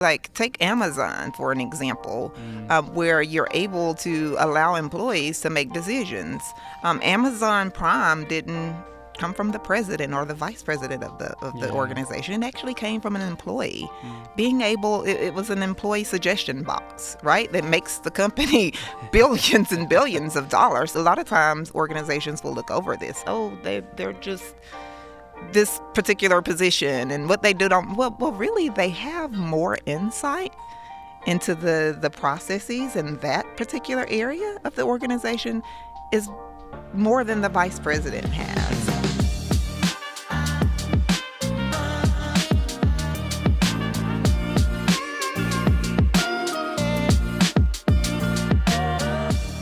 Like, take Amazon for an example, where you're able to allow employees to make decisions. Amazon Prime didn't come from the president or the vice president of the Yeah. organization. It actually came from an employee. Being able, it was an employee suggestion box, right? That makes the company billions and billions of dollars. A lot of times organizations will look over this. Oh, they're just this particular position and what they do don't well really they have more insight into the processes in that particular area of the organization is more than the vice president has.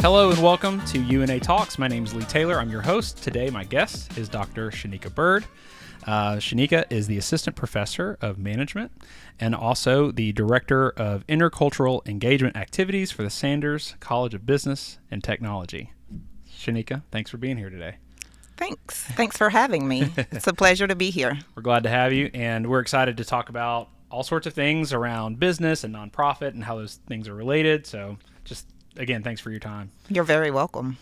Hello and welcome to UNA Talks. My name is Lee Taylor. I'm your host. Today, my guest is Dr. Shinika Byrd. Shinika is the Assistant Professor of Management and also the Director of Intercultural Engagement Activities for the Sanders College of Business and Technology. Shinika, thanks for being here today. Thanks for having me. It's a pleasure to be here. We're glad to have you, and we're excited to talk about all sorts of things around business and nonprofit and how those things are related. So just, again, thanks for your time. You're very welcome.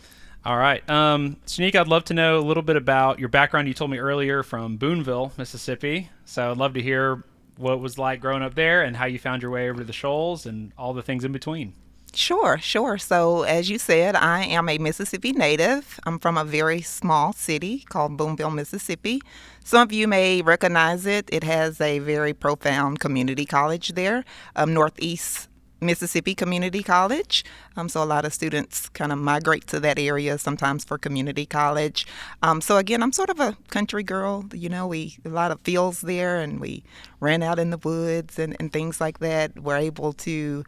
All right. Shinika, I'd love to know a little bit about your background. You told me earlier from Boonville, Mississippi. So I'd love to hear what it was like growing up there and how you found your way over to the Shoals and all the things in between. Sure. So as you said, I am a Mississippi native. I'm from a very small city called Boonville, Mississippi. Some of you may recognize it. It has a very profound community college there, Northeast Mississippi Community College. So a lot of students kind of migrate to that area sometimes for community college. So again, I'm sort of a country girl. You know, a lot of fields there, and we ran out in the woods and things like that. We're able to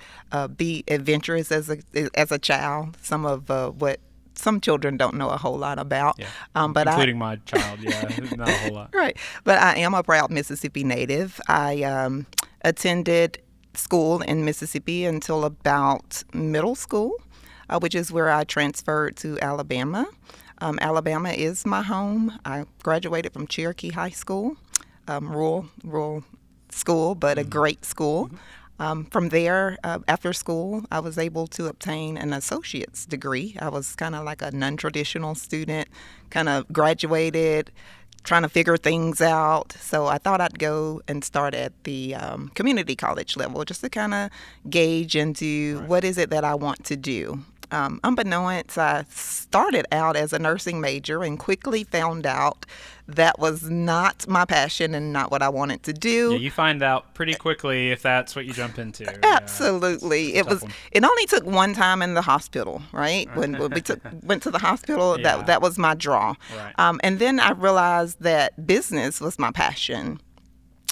be adventurous as a child. Some of what some children don't know a whole lot about. Yeah. But including my child, yeah, not a whole lot. Right. But I am a proud Mississippi native. I attended school in Mississippi until about middle school, which is where I transferred to Alabama. Alabama is my home. I graduated from Cherokee High School, rural school, but a great school. From there, after school, I was able to obtain an associate's degree. I was kind of like a non-traditional student, kind of graduated, trying to figure things out. So I thought I'd go and start at the community college level just to kind of gauge into what is it that I want to do. Unbeknownst, I started out as a nursing major and quickly found out that was not my passion and not what I wanted to do. Yeah, you find out pretty quickly if that's what you jump into. Absolutely. Yeah, it only took one time in the hospital, right? When we went to the hospital, Yeah. that was my draw. Right. And then I realized that business was my passion.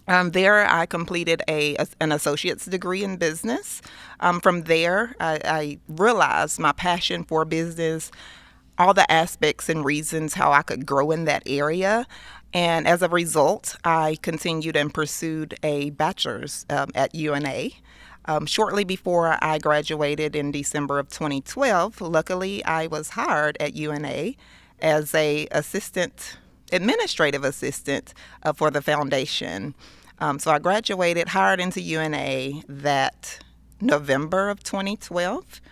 There, I completed an associate's degree in business. From there, I realized my passion for business, all the aspects and reasons how I could grow in that area. And as a result, I continued and pursued a bachelor's at UNA. Shortly before I graduated in December of 2012, luckily I was hired at UNA as a administrative assistant for the foundation. So I graduated, hired into UNA that November of 2012.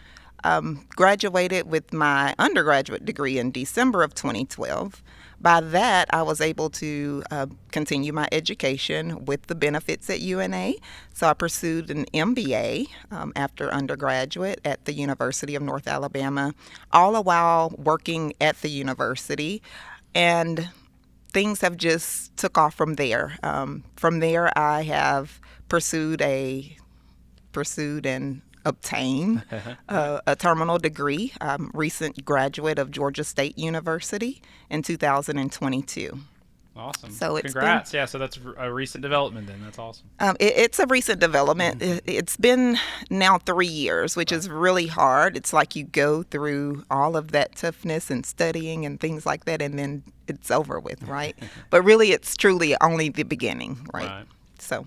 Graduated with my undergraduate degree in December of 2012. By that, I was able to continue my education with the benefits at UNA. So I pursued an MBA after undergraduate at the University of North Alabama, all the while working at the university. And things have just took off from there. From there, I have pursued and obtained a terminal degree. Recent graduate of Georgia State University in 2022. Awesome. So Congrats. Yeah, so that's a recent development then. That's awesome. It's a recent development. It's been now 3 years, which is really hard. It's like you go through all of that toughness and studying and things like that, and then it's over with, right? But really, it's truly only the beginning, right? So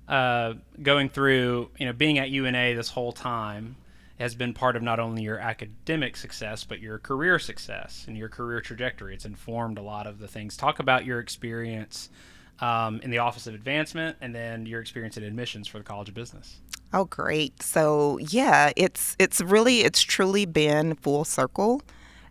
going through, being at UNA this whole time has been part of not only your academic success, but your career success and your career trajectory. It's informed a lot of the things. Talk about your experience in the Office of Advancement, and then your experience in admissions for the College of Business. Oh, great. So, yeah, it's truly been full circle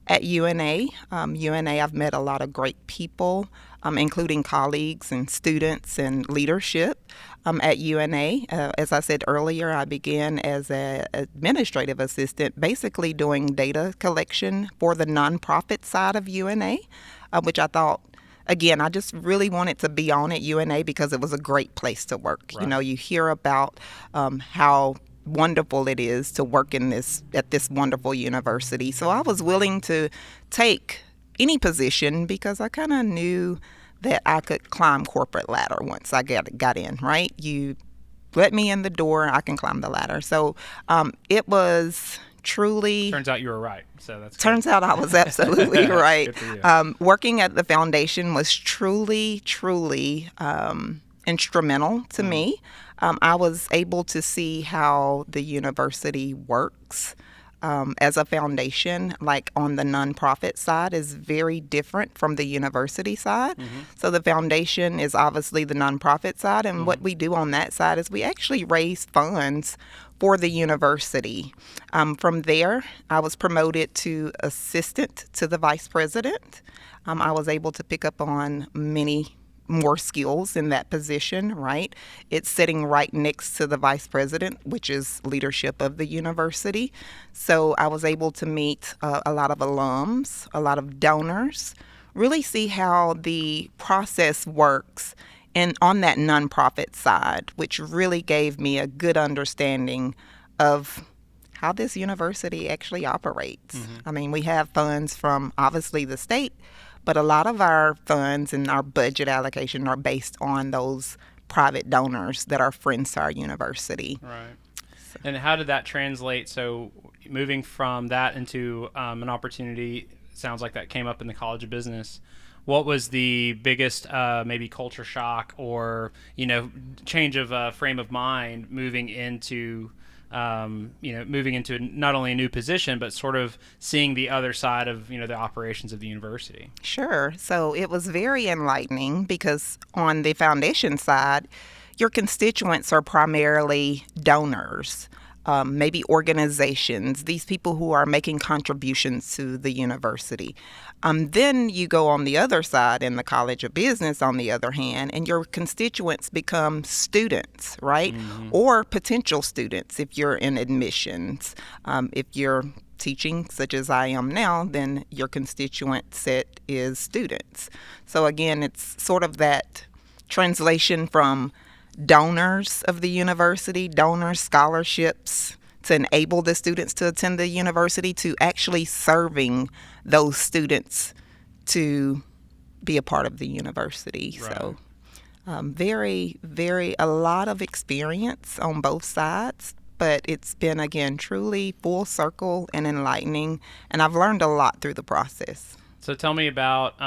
at UNA. UNA, I've met a lot of great people, including colleagues and students and leadership at UNA. As I said earlier, I began as an administrative assistant, basically doing data collection for the nonprofit side of UNA, which I thought, again, I just really wanted to be on at UNA because it was a great place to work. Right. You know, you hear about how wonderful it is to work at this wonderful university. So I was willing to take any position because I kind of knew that I could climb corporate ladder once I got in, right? You let me in the door, I can climb the ladder. So it was truly... Turns out you were right. So that's Turns out I was absolutely right. Good for you. Working at the foundation was truly instrumental to me. I was able to see how the university works as a foundation, like on the nonprofit side, is very different from the university side. So the foundation is obviously the nonprofit side, and what we do on that side is we actually raise funds for the university. From there, I was promoted to assistant to the vice president. I was able to pick up on many more skills in that position, right? It's sitting right next to the vice president, which is leadership of the university. So I was able to meet a lot of alums, a lot of donors, really see how the process works and on that nonprofit side, which really gave me a good understanding of how this university actually operates. I mean, we have funds from obviously the state, but a lot of our funds and our budget allocation are based on those private donors that are friends to our university. Right. And how did that translate? So moving from that into an opportunity, sounds like that came up in the College of Business. What was the biggest maybe culture shock or, change of frame of mind moving into not only a new position, but sort of seeing the other side of, the operations of the university? Sure. So it was very enlightening because on the foundation side, your constituents are primarily donors, maybe organizations, these people who are making contributions to the university. Then you go on the other side in the College of Business, on the other hand, and your constituents become students, right? Or potential students if you're in admissions. If you're teaching, such as I am now, then your constituent set is students. So again, it's sort of that translation from donors of the university, donors, scholarships to enable the students to attend the university, to actually serving those students to be a part of the university. Right. So a lot of experience on both sides, but it's been, again, truly full circle and enlightening, and I've learned a lot through the process. So tell me about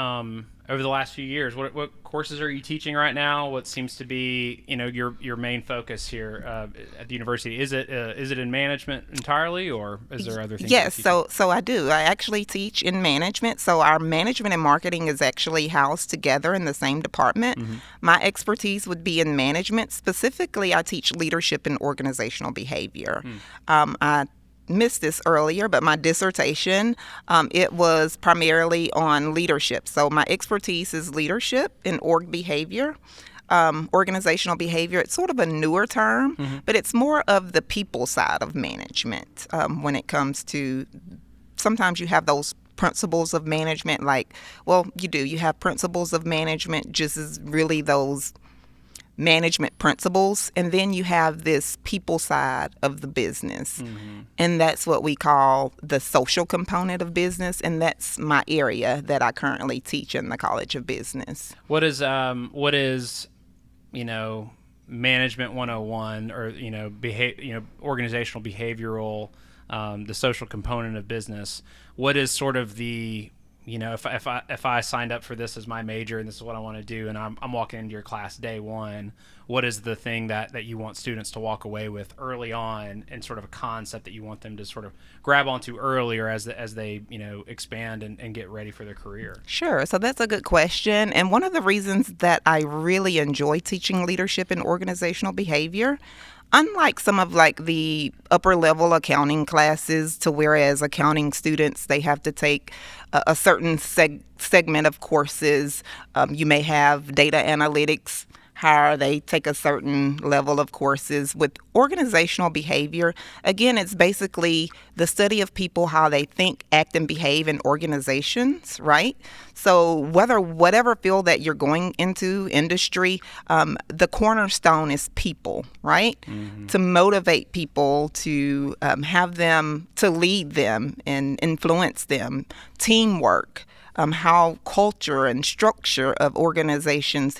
over the last few years, what courses are you teaching right now? What seems to be your main focus here at the university? Is it in management entirely, or is there other things? Yes, so I do. I actually teach in management. So our management and marketing is actually housed together in the same department. My expertise would be in management. Specifically, I teach leadership and organizational behavior. I missed this earlier, but my dissertation, it was primarily on leadership. So my expertise is leadership and org behavior, organizational behavior. It's sort of a newer term, but it's more of the people side of management when it comes to, sometimes you have those principles of management, like, well, you have principles of management, just as really those management principles, and then you have this people side of the business, and that's what we call the social component of business, and that's my area that I currently teach in the College of Business. What is management 101, or organizational behavioral, the social component of business? What is sort of the if I signed up for this as my major and this is what I want to do, and I'm walking into your class day one, what is the thing that you want students to walk away with early on, and sort of a concept that you want them to sort of grab onto earlier as they expand and get ready for their career? Sure. So that's a good question. And one of the reasons that I really enjoy teaching leadership and organizational behavior, unlike some of like the upper level accounting classes, to whereas accounting students, they have to take a certain segment of courses. You may have data analytics, how they take a certain level of courses. With organizational behavior, again, it's basically the study of people, how they think, act, and behave in organizations, right? So whatever field that you're going into, industry, the cornerstone is people, right? Mm-hmm. To motivate people, to have them, to lead them and influence them, teamwork. How culture and structure of organizations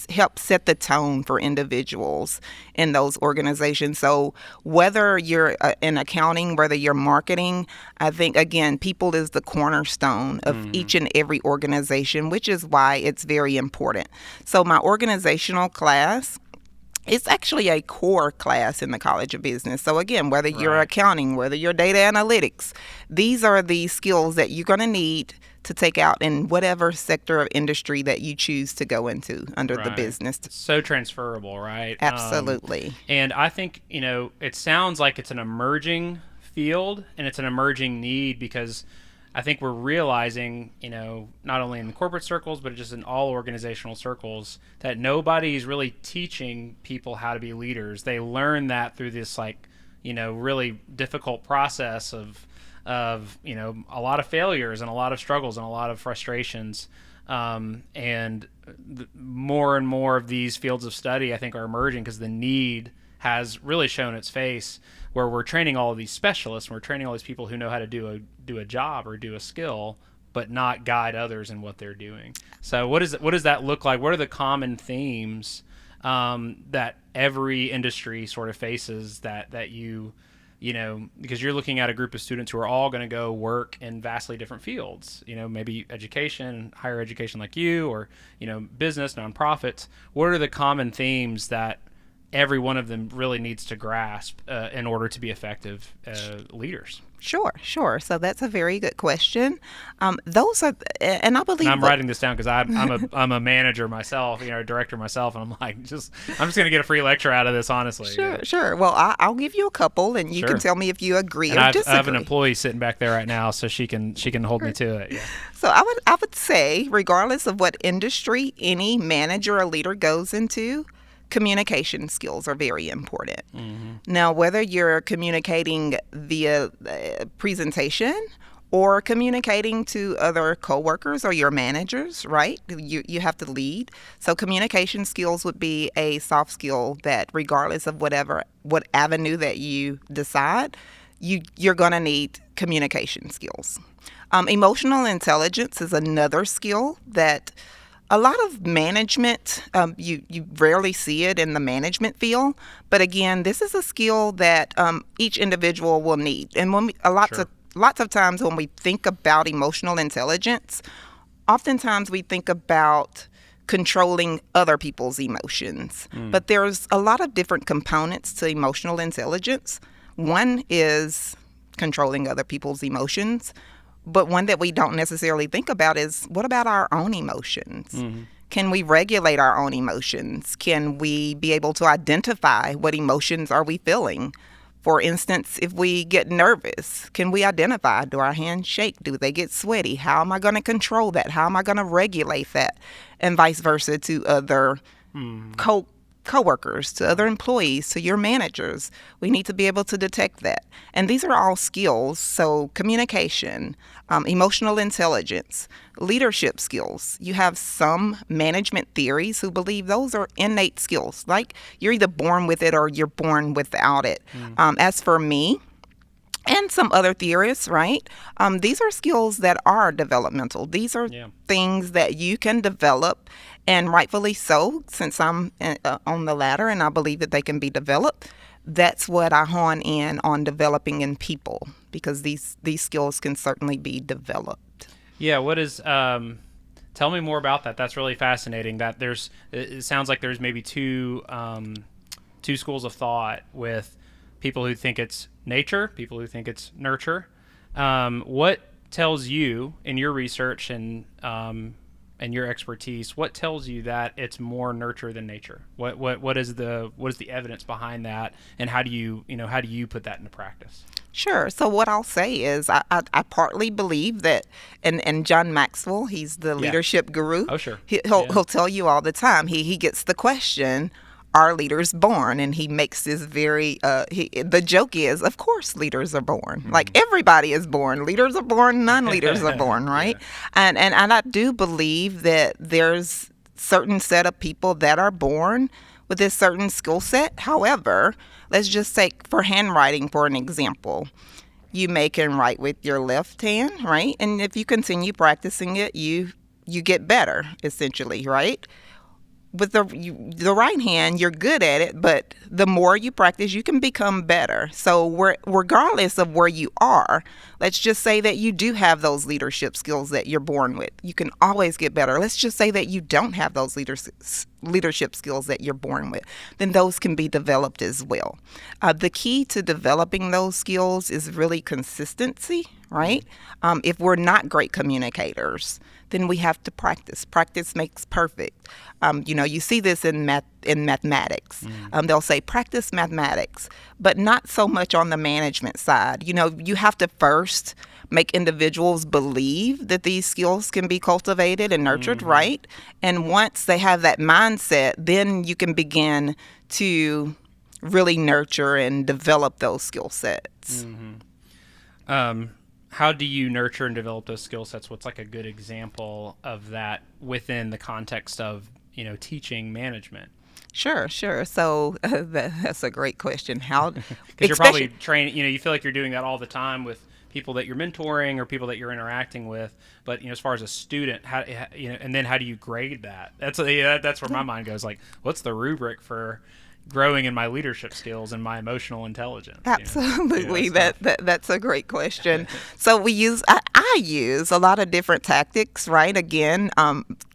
help set the tone for individuals in those organizations. So whether you're in accounting, whether you're marketing, I think, again, people is the cornerstone of each and every organization, which is why it's very important. So my organizational class, it's actually a core class in the College of Business. So again, whether you're accounting, whether you're data analytics, these are the skills that you're going to need to take out in whatever sector of industry that you choose to go into under the business. So transferable, right? Absolutely. And I think, it sounds like it's an emerging field and it's an emerging need, because I think we're realizing, not only in corporate circles, but just in all organizational circles, that nobody's really teaching people how to be leaders. They learn that through this really difficult process of a lot of failures and a lot of struggles and a lot of frustrations. And more and more of these fields of study, I think, are emerging because the need has really shown its face, where we're training all of these specialists, and we're training all these people who know how to do a job or do a skill, but not guide others in what they're doing. So what does that look like? What are the common themes that every industry sort of faces that you because you're looking at a group of students who are all going to go work in vastly different fields, maybe education, higher education like you, or, business, nonprofits. What are the common themes that every one of them really needs to grasp in order to be effective leaders? Sure. So that's a very good question. Those are, and I believe. And I'm writing this down because I'm a manager myself, a director myself, and I'm just going to get a free lecture out of this, honestly. Sure. Well, I'll give you a couple, and you can tell me if you agree or disagree. I have an employee sitting back there right now, so she can hold me to it. Yeah. So I would say, regardless of what industry any manager or leader goes into, communication skills are very important. Mm-hmm. Now, whether you're communicating via presentation or communicating to other coworkers or your managers, right? You have to lead. So communication skills would be a soft skill that, regardless of what avenue that you decide, you're going to need communication skills. Emotional intelligence is another skill that a lot of management, you rarely see it in the management field. But again, this is a skill that each individual will need. And lots of times when we think about emotional intelligence, oftentimes we think about controlling other people's emotions. But there's a lot of different components to emotional intelligence. One is controlling other people's emotions. But one that we don't necessarily think about is, what about our own emotions? Mm-hmm. Can we regulate our own emotions? Can we be able to identify what emotions are we feeling? For instance, if we get nervous, can we identify, do our hands shake? Do they get sweaty? How am I going to control that? How am I going to regulate that? And vice versa to other coworkers, to other employees, to your managers. We need to be able to detect that. And these are all skills. So communication, emotional intelligence, leadership skills. You have some management theories who believe those are innate skills. Like you're either born with it or you're born without it. As for me, and some other theorists, right? These are skills that are developmental. These are things that you can develop, and rightfully so, since I'm on the latter and I believe that they can be developed. That's what I hone in on developing in people, because these skills can certainly be developed. Yeah, what is tell me more about that. That's really fascinating. That there's it sounds like there's maybe two schools of thought with people who think it's nature, people who think it's nurture. What tells you in your research and your expertise, what tells you that it's more nurture than nature? What is the evidence behind that, and how do you put that into practice? Sure. So what I'll say is I partly believe that, and John Maxwell, he's the Yeah. leadership guru. Oh, sure. He'll Yeah. he'll tell you all the time. He gets the question, "Are leaders born?" And he makes this very. The joke is, of course, leaders are born. Like everybody is born. Leaders are born. Non-leaders are born. Right. Yeah. And I do believe that there's certain set of people that are born with this certain skill set. However, let's just take for handwriting for an example. You can write with your left hand, right? And if you continue practicing it, you get better, essentially, right? With the right hand, you're good at it, but the more you practice, you can become better. So regardless of where you are, let's just say that you do have those leadership skills that you're born with. You can always get better. Let's just say that you don't have those leadership skills that you're born with. Then those can be developed as well. The key to developing those skills is really consistency, right? If we're not great communicators, then we have to practice. Practice makes perfect. You see this in mathematics. They'll say practice mathematics, but not so much on the management side. You have to first make individuals believe that these skills can be cultivated and nurtured, right? And once they have that mindset, then you can begin to really nurture and develop those skill sets. How do you nurture and develop those skill sets? What's like a good example of that within the context of teaching management? Sure. So that's a great question. How? Because you're probably training. You feel like you're doing that all the time with people that you're mentoring or people that you're interacting with. But as far as a student, how and then how do you grade that? That's where my mind goes. Like, what's the rubric for growing in my leadership skills and my emotional intelligence? Absolutely. That's a great question. So I use a lot of different tactics, right? Again,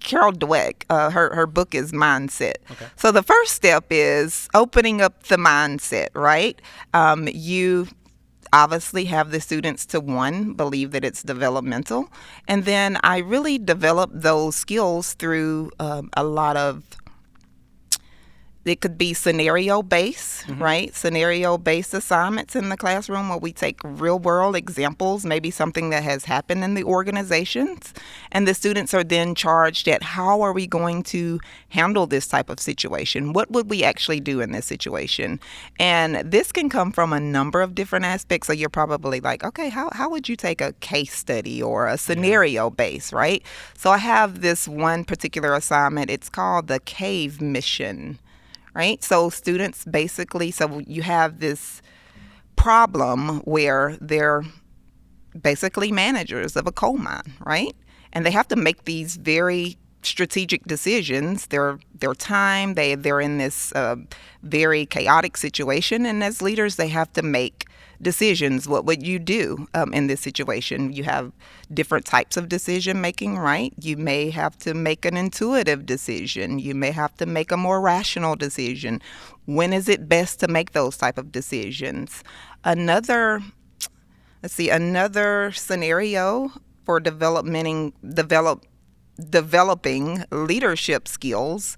Carol Dweck, her book is Mindset. Okay. So the first step is opening up the mindset, right? You obviously have the students to believe that it's developmental. And then I really develop those skills through a lot of it could be scenario-based, right? Scenario-based assignments in the classroom where we take real-world examples, maybe something that has happened in the organizations, and the students are then charged at how are we going to handle this type of situation? What would we actually do in this situation? And this can come from a number of different aspects. So you're probably like, okay, how would you take a case study or a scenario-based, right? So I have this one particular assignment. It's called the cave mission. Right? So students basically, so you have this problem where they're basically managers of a coal mine, right? And they have to make these very strategic decisions. Their time, they're in this very chaotic situation, and as leaders, they have to make decisions. What would you do in this situation? You have different types of decision making, right? You may have to make an intuitive decision. You may have to make a more rational decision. When is it best to make those type of decisions? Another scenario for developing leadership skills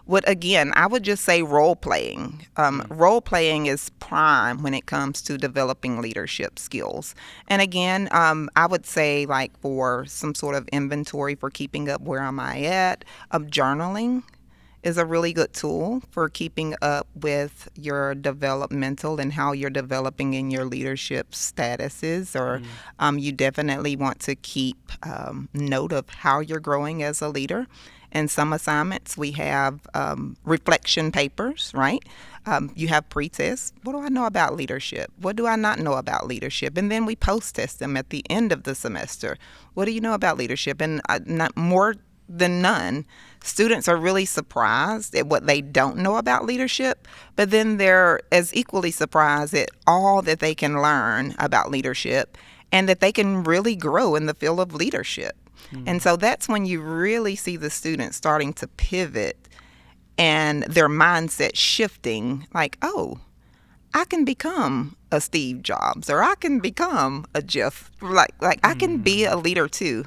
I would just say role playing. Role playing is prime when it comes to developing leadership skills. And again, I would say like for some sort of inventory for keeping up where am I at, journaling is a really good tool for keeping up with your developmental and how you're developing in your leadership statuses. Or you definitely want to keep note of how you're growing as a leader. In some assignments, we have reflection papers, right? You have pre-tests. What do I know about leadership? What do I not know about leadership? And then we post-test them at the end of the semester. What do you know about leadership? And not more than none, students are really surprised at what they don't know about leadership, but then they're as equally surprised at all that they can learn about leadership and that they can really grow in the field of leadership. And so that's when you really see the students starting to pivot and their mindset shifting, like, oh, I can become a Steve Jobs, or I can become a Jeff. Like I can be a leader too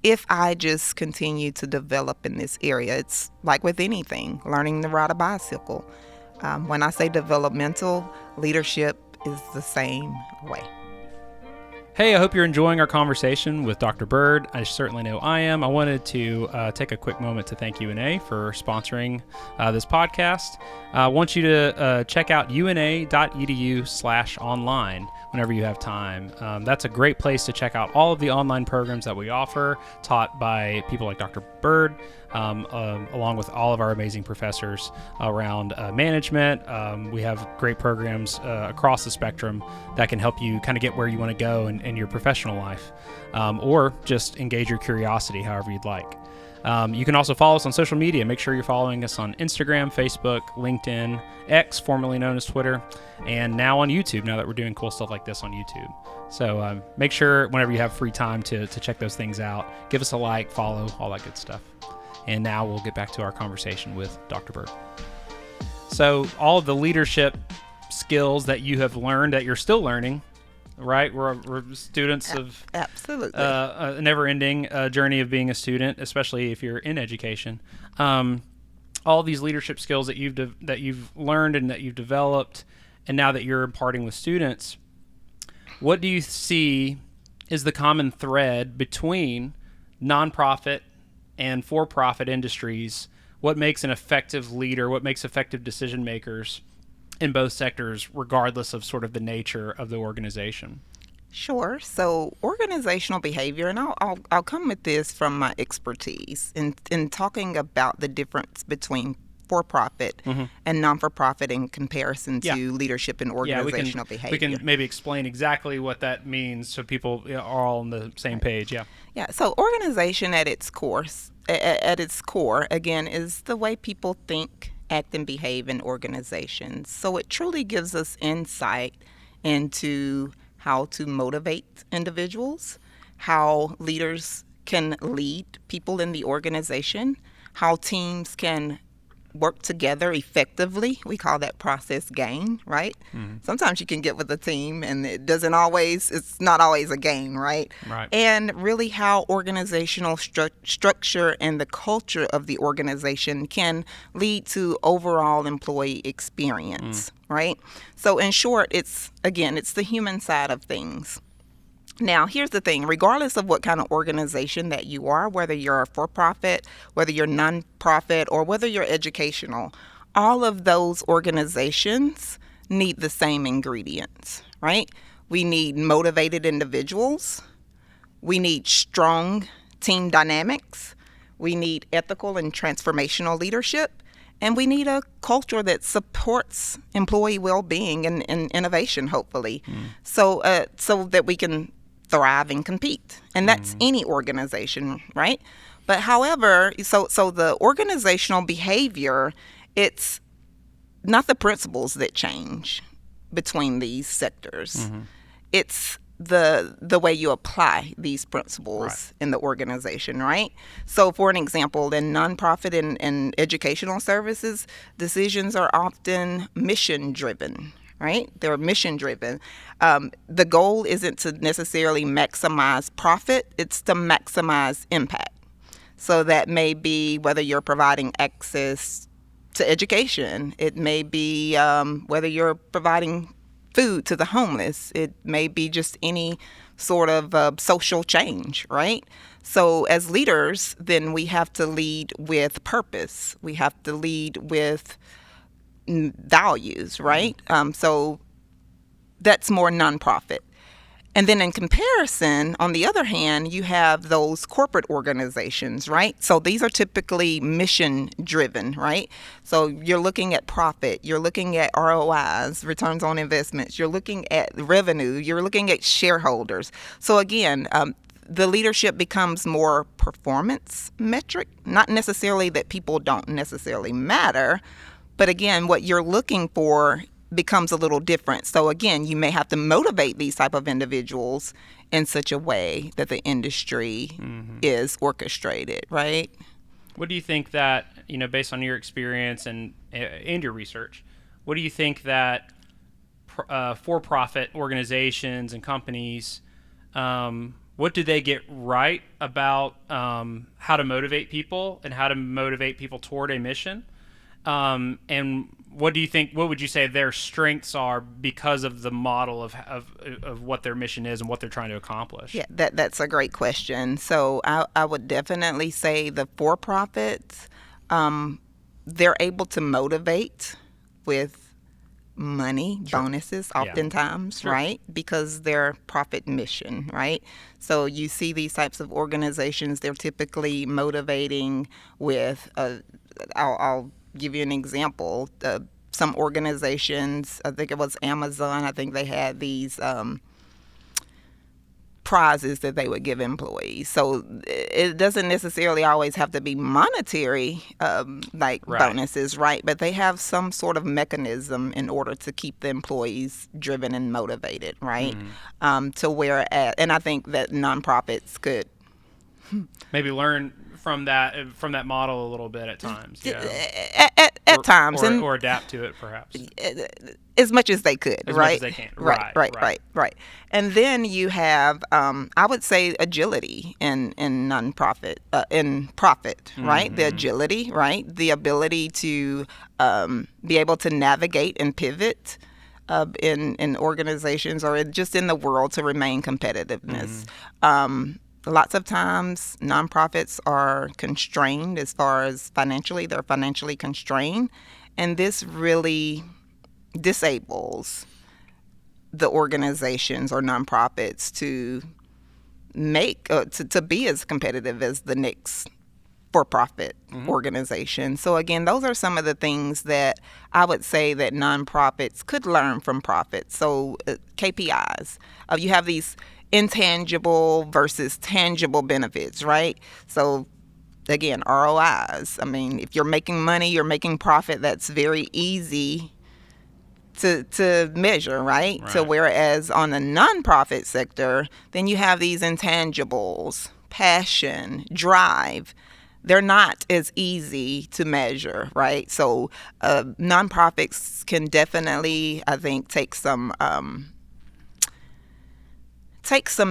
if I just continue to develop in this area. It's like with anything, learning to ride a bicycle. When I say developmental, leadership is the same way. Hey, I hope you're enjoying our conversation with Dr. Byrd. I certainly know I am. I wanted to take a quick moment to thank UNA for sponsoring this podcast. I want you to check out una.edu/online whenever you have time. That's a great place to check out all of the online programs that we offer, taught by people like Dr. Byrd, along with all of our amazing professors around management. We have great programs across the spectrum that can help you kind of get where you want to go in your professional life, or just engage your curiosity however you'd like. You can also follow us on social media. Make sure you're following us on Instagram, Facebook, LinkedIn, X, formerly known as Twitter, and now on YouTube, now that we're doing cool stuff like this on YouTube. So make sure whenever you have free time to check those things out. Give us a like, follow, all that good stuff. And now we'll get back to our conversation with Dr. Byrd. So all of the leadership skills that you have learned, that you're still learning, right? We're students of absolutely a never-ending journey of being a student, especially if you're in education. All these leadership skills that you've learned and that you've developed, and now that you're imparting with students, what do you see is the common thread between nonprofit and for-profit industries? What makes an effective leader? What makes effective decision makers in both sectors, regardless of sort of the nature of the organization? Sure. So organizational behavior, and I'll come at this from my expertise in talking about the difference between for-profit and non-for-profit in comparison to leadership and organizational behavior. We can maybe explain exactly what that means so people are all on the same page. Yeah. So organization at its core, again, is the way people think, act, and behave in organizations. So it truly gives us insight into how to motivate individuals, how leaders can lead people in the organization, how teams can work together effectively. We call that process gain, right? Sometimes you can get with a team and it's not always a gain, right? Right. And really how organizational structure and the culture of the organization can lead to overall employee experience, right? So in short, it's the human side of things. Now, here's the thing. Regardless of what kind of organization that you are, whether you're a for-profit, whether you're non-profit, or whether you're educational, all of those organizations need the same ingredients, right? We need motivated individuals. We need strong team dynamics. We need ethical and transformational leadership. And we need a culture that supports employee well-being and innovation, hopefully, so that we can thrive and compete. And that's any organization, right? But however, so the organizational behavior, it's not the principles that change between these sectors. It's the way you apply these principles in the organization, right? So for an example, in nonprofit and educational services, decisions are often mission-driven, right? They're mission-driven. The goal isn't to necessarily maximize profit, it's to maximize impact. So that may be whether you're providing access to education. It may be whether you're providing food to the homeless. It may be just any sort of social change, right? So as leaders, then we have to lead with purpose. We have to lead with values, right? So that's more nonprofit. And then in comparison, on the other hand, you have those corporate organizations, right? So these are typically mission driven, right? So you're looking at profit, you're looking at ROIs, returns on investments, you're looking at revenue, you're looking at shareholders. So again, the leadership becomes more performance metric, not necessarily that people don't necessarily matter, but again, what you're looking for, becomes a little different. So again, you may have to motivate these type of individuals in such a way that the industry is orchestrated, right? What do you think that, based on your experience and your research, what do you think that for-profit organizations and companies, what do they get right about how to motivate people and how to motivate people toward a mission? And what would you say their strengths are because of the model of what their mission is and what they're trying to accomplish? Yeah, that's a great question. So I would definitely say the for-profits, they're able to motivate with money, bonuses, oftentimes, Sure. right? Because they're profit mission, right? So you see these types of organizations, they're typically motivating with, I'll give you an example. Some organizations, I think it was Amazon, I think they had these prizes that they would give employees. So it doesn't necessarily always have to be monetary bonuses, right? But they have some sort of mechanism in order to keep the employees driven and motivated, right? To where, and I think that nonprofits could maybe learn from that model a little bit at times. At times, or adapt to it perhaps. As much as they could, as right? Much as they can. Right. And then you have, I would say, agility in nonprofit, in profit, right? The agility, right? The ability to be able to navigate and pivot in organizations or just in the world to remain competitiveness. Lots of times, nonprofits are constrained as far as financially. They're financially constrained, and this really disables the organizations or nonprofits to make to be as competitive as the next for-profit organization. So again, those are some of the things that I would say that nonprofits could learn from profits. So KPIs, you have these intangible versus tangible benefits, right? So again, ROIs. I mean, if you're making money, you're making profit, that's very easy to measure, right? So whereas on the nonprofit sector, then you have these intangibles, passion, drive. They're not as easy to measure, right? So nonprofits can definitely, I think, take some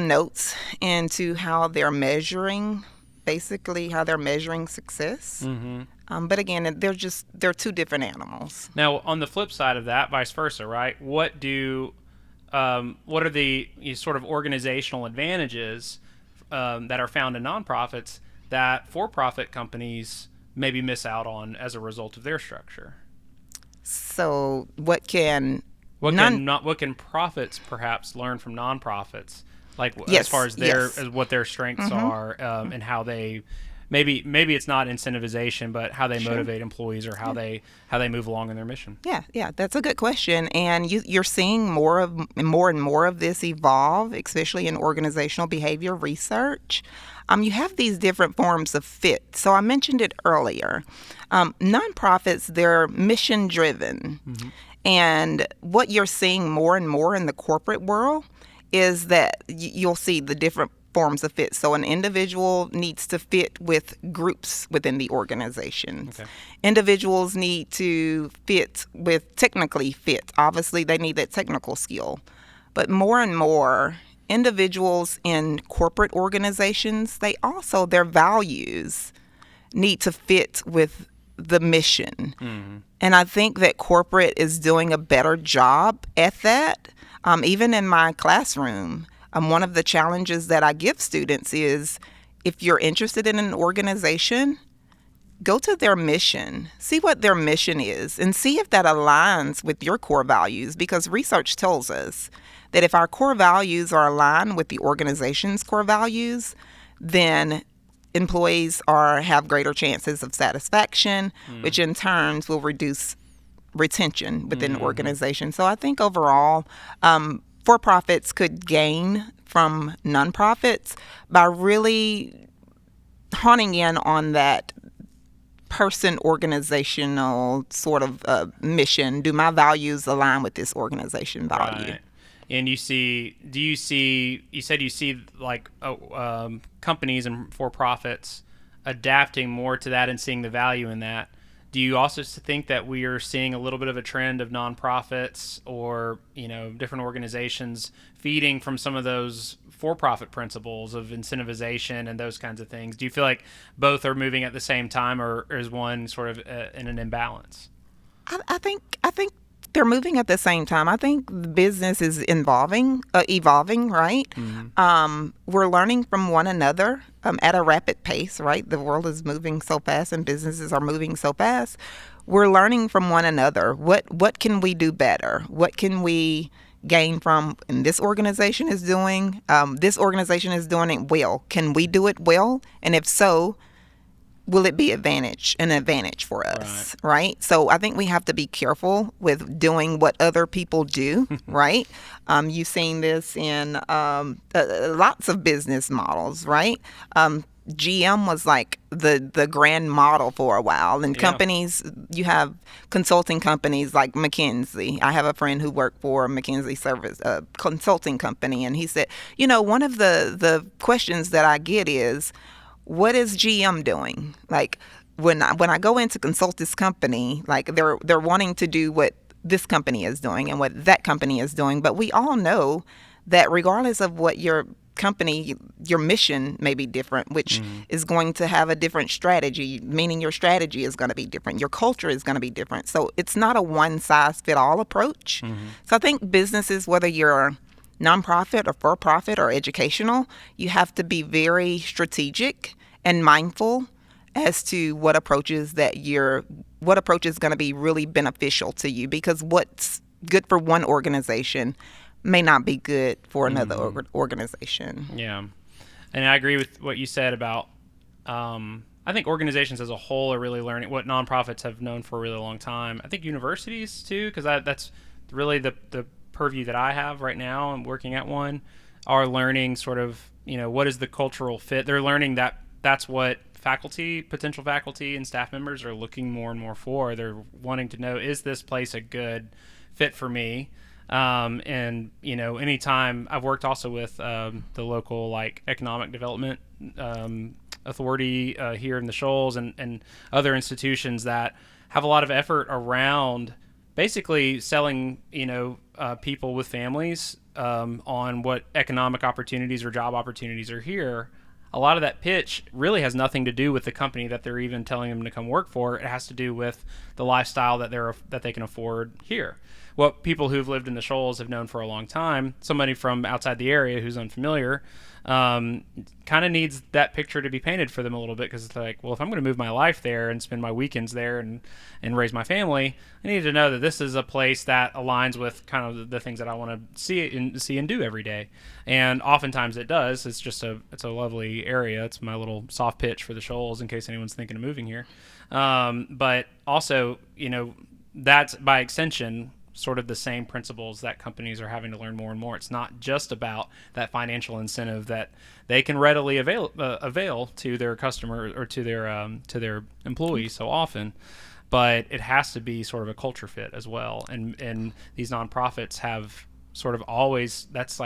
notes into how they're measuring, basically how they're measuring success. But again, they're two different animals. Now, on the flip side of that, vice versa, right? What are the sort of organizational advantages that are found in nonprofits that for-profit companies maybe miss out on as a result of their structure? So what can profits perhaps learn from nonprofits, like Yes, as far as as what their strengths are, and how they maybe it's not incentivization, but how they motivate employees or how they move along in their mission? Yeah, that's a good question, and you're seeing more and more of this evolve, especially in organizational behavior research. You have these different forms of fit. So I mentioned it earlier. Nonprofits, they're mission driven. And what you're seeing more and more in the corporate world is that you'll see the different forms of fit. So an individual needs to fit with groups within the organizations. Individuals need to technically fit. Obviously, they need that technical skill. But more and more, individuals in corporate organizations, their values need to fit with the mission. And I think that corporate is doing a better job at that. Even in my classroom, one of the challenges that I give students is, if you're interested in an organization, go to their mission, see what their mission is, and see if that aligns with your core values. Because research tells us that if our core values are aligned with the organization's core values, then employees have greater chances of satisfaction, which in turn will reduce retention within the organization. So I think overall, for-profits could gain from nonprofits by really honing in on that person organizational sort of mission? Do my values align with this organization value? Right. And you said you see like companies and for-profits adapting more to that and seeing the value in that. Do you also think that we are seeing a little bit of a trend of nonprofits or, different organizations feeding from some of those for-profit principles of incentivization and those kinds of things? Do you feel like both are moving at the same time, or is one sort of in an imbalance? I think they're moving at the same time. I think the business is evolving, right? We're learning from one another at a rapid pace, right? The world is moving so fast, and businesses are moving so fast. We're learning from one another. What can we do better? What can we gain from? And this organization is doing. This organization is doing it well. Can we do it well? And if so, will it be an advantage for us, right? So I think we have to be careful with doing what other people do, right? You've seen this in lots of business models, right? GM was like the grand model for a while. And companies, you have consulting companies like McKinsey. I have a friend who worked for a McKinsey service consulting company, and he said, one of the questions that I get is, what is GM doing? Like when I go in to consult this company, like they're wanting to do what this company is doing and what that company is doing. But we all know that regardless of what your company, your mission may be different, which is going to have a different strategy, meaning your strategy is going to be different. Your culture is going to be different. So it's not a one-size-fit-all approach. So I think businesses, whether you're nonprofit or for-profit or educational, you have to be very strategic and mindful as to what approach is going to be really beneficial to you, because what's good for one organization may not be good for another organization. Yeah. And I agree with what you said about I think organizations as a whole are really learning what nonprofits have known for a really long time. I think universities too, because that's really the purview that I have right now. I'm working at one, are learning sort of, what is the cultural fit. They're learning that that's what potential faculty and staff members are looking more and more for. They're wanting to know, is this place a good fit for me? Anytime I've worked also with the local economic development authority here in the Shoals and other institutions that have a lot of effort around basically selling, people with families on what economic opportunities or job opportunities are here. A lot of that pitch really has nothing to do with the company that they're even telling them to come work for. It has to do with the lifestyle that they can afford here. What people who've lived in the Shoals have known for a long time, somebody from outside the area who's unfamiliar, kind of needs that picture to be painted for them a little bit, because it's like, well, if I'm going to move my life there and spend my weekends there and raise my family, I need to know that this is a place that aligns with kind of the things that I want to see and do every day. And oftentimes it does. It's a lovely area. It's my little soft pitch for the Shoals in case anyone's thinking of moving here. But also, that's by extension sort of the same principles that companies are having to learn more and more. It's not just about that financial incentive that they can readily avail to their customer or to their employees so often, but it has to be sort of a culture fit as well. And these nonprofits have sort of always, that's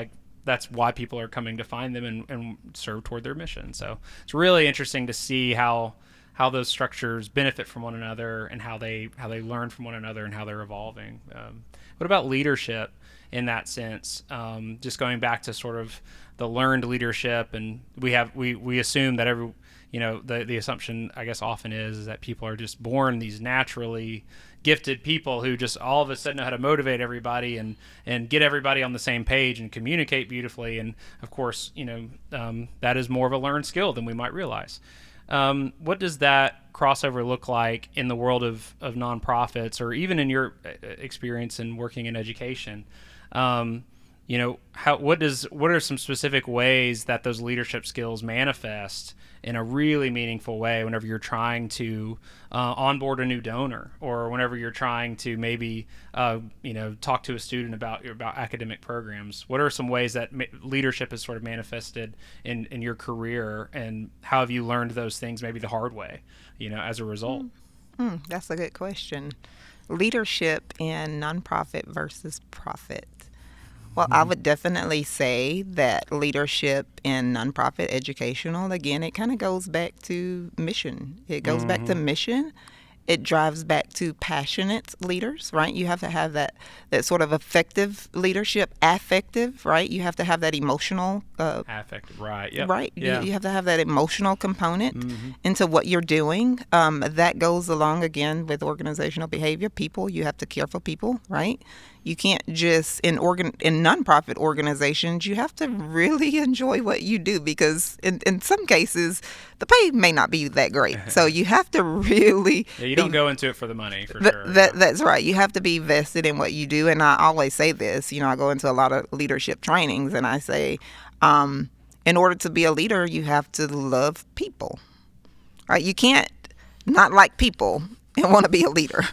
why people are coming to find them and serve toward their mission. So it's really interesting to see how those structures benefit from one another and how they learn from one another and how they're evolving. What about leadership in that sense? Just going back to sort of the learned leadership, and we assume that the assumption I guess often is that people are just born these naturally gifted people who just all of a sudden know how to motivate everybody and get everybody on the same page and communicate beautifully. And of course, that is more of a learned skill than we might realize. What does that crossover look like in the world of nonprofits, or even in your experience in working in education? what are some specific ways that those leadership skills manifest in a really meaningful way whenever you're trying to onboard a new donor, or whenever you're trying to maybe talk to a student about academic programs? What are some ways that leadership is sort of manifested in your career, and how have you learned those things maybe the hard way, as a result? That's a good question. Leadership in nonprofit versus profit. Well, I would definitely say that leadership in nonprofit educational, again, it kind of goes back to mission. It goes back to mission. It drives back to passionate leaders, right? You have to have that sort of effective leadership, affective, right? You have to have that emotional affective, right? Yep. Right. Yeah. You have to have that emotional component into what you're doing. That goes along again with organizational behavior. People, you have to care for people, right? You can't just in nonprofit organizations, you have to really enjoy what you do, because in some cases the pay may not be that great. So you have to really you don't go into it for the money, for sure. That's right. You have to be vested in what you do. And I always say this, I go into a lot of leadership trainings and I say, in order to be a leader, you have to love people, right? You can't not like people and want to be a leader,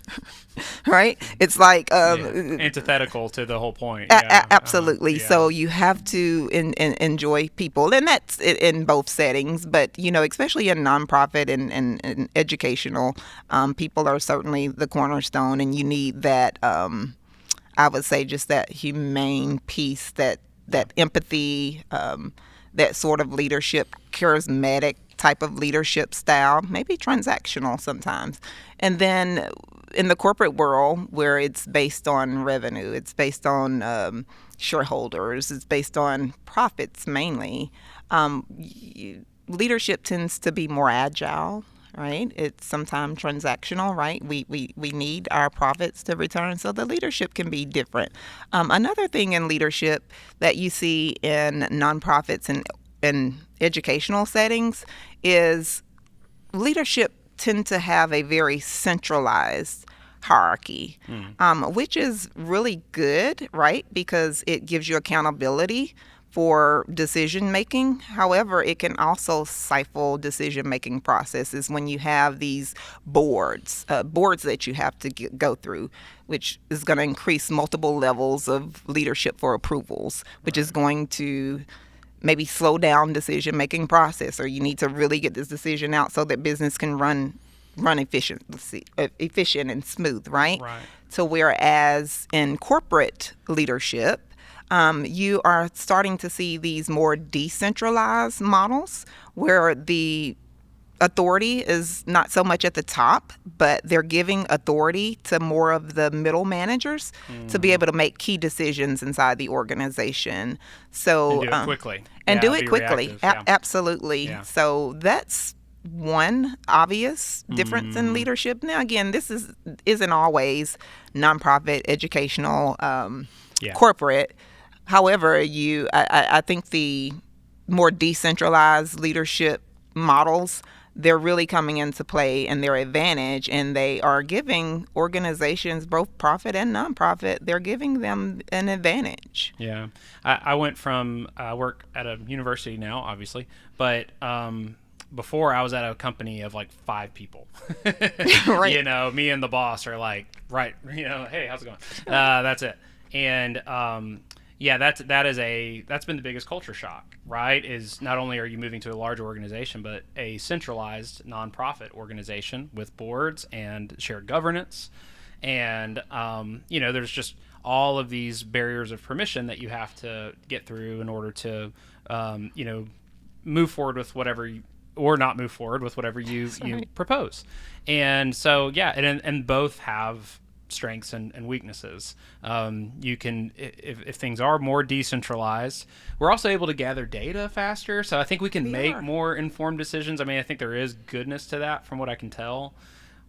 right? It's like antithetical to the whole point. Absolutely. So you have to enjoy people, and that's in both settings. But especially in nonprofit and educational, people are certainly the cornerstone, and you need that. I would say just that humane piece, that empathy, that sort of leadership, charismatic type of leadership style, maybe transactional sometimes. And then in the corporate world, where it's based on revenue, it's based on shareholders, it's based on profits mainly, leadership tends to be more agile, right? It's sometimes transactional, right? We need our profits to return, so the leadership can be different. Another thing in leadership that you see in nonprofits and in educational settings is leadership tend to have a very centralized hierarchy, which is really good, right? Because it gives you accountability for decision making. However, it can also stifle decision making processes when you have these boards that you have to go through, which is going to increase multiple levels of leadership for approvals, which is going to maybe slow down decision-making process, or you need to really get this decision out so that business can run efficient and smooth, right? Right. So whereas in corporate leadership, you are starting to see these more decentralized models where the authority is not so much at the top, but they're giving authority to more of the middle managers to be able to make key decisions inside the organization. So and do it quickly. And do it quickly. Reactive, Absolutely. Yeah. So that's one obvious difference in leadership. Now, again, this isn't always nonprofit, educational, corporate. However, I think the more decentralized leadership models, they're really coming into play in their advantage, and they are giving organizations, both profit and nonprofit, they're giving them an advantage. Yeah. I went from, I work at a university now, obviously, but before I was at a company of like 5 people. Right. Me and the boss are like, right, hey, how's it going? That's it. And that's been the biggest culture shock, right? Is not only are you moving to a large organization, but a centralized nonprofit organization with boards and shared governance. And, there's just all of these barriers of permission that you have to get through in order to, move forward with whatever or not move forward with whatever you propose. And so, and both have strengths and weaknesses. You can, if things are more decentralized, we're also able to gather data faster. So I think we can make more informed decisions. I mean, I think there is goodness to that from what I can tell,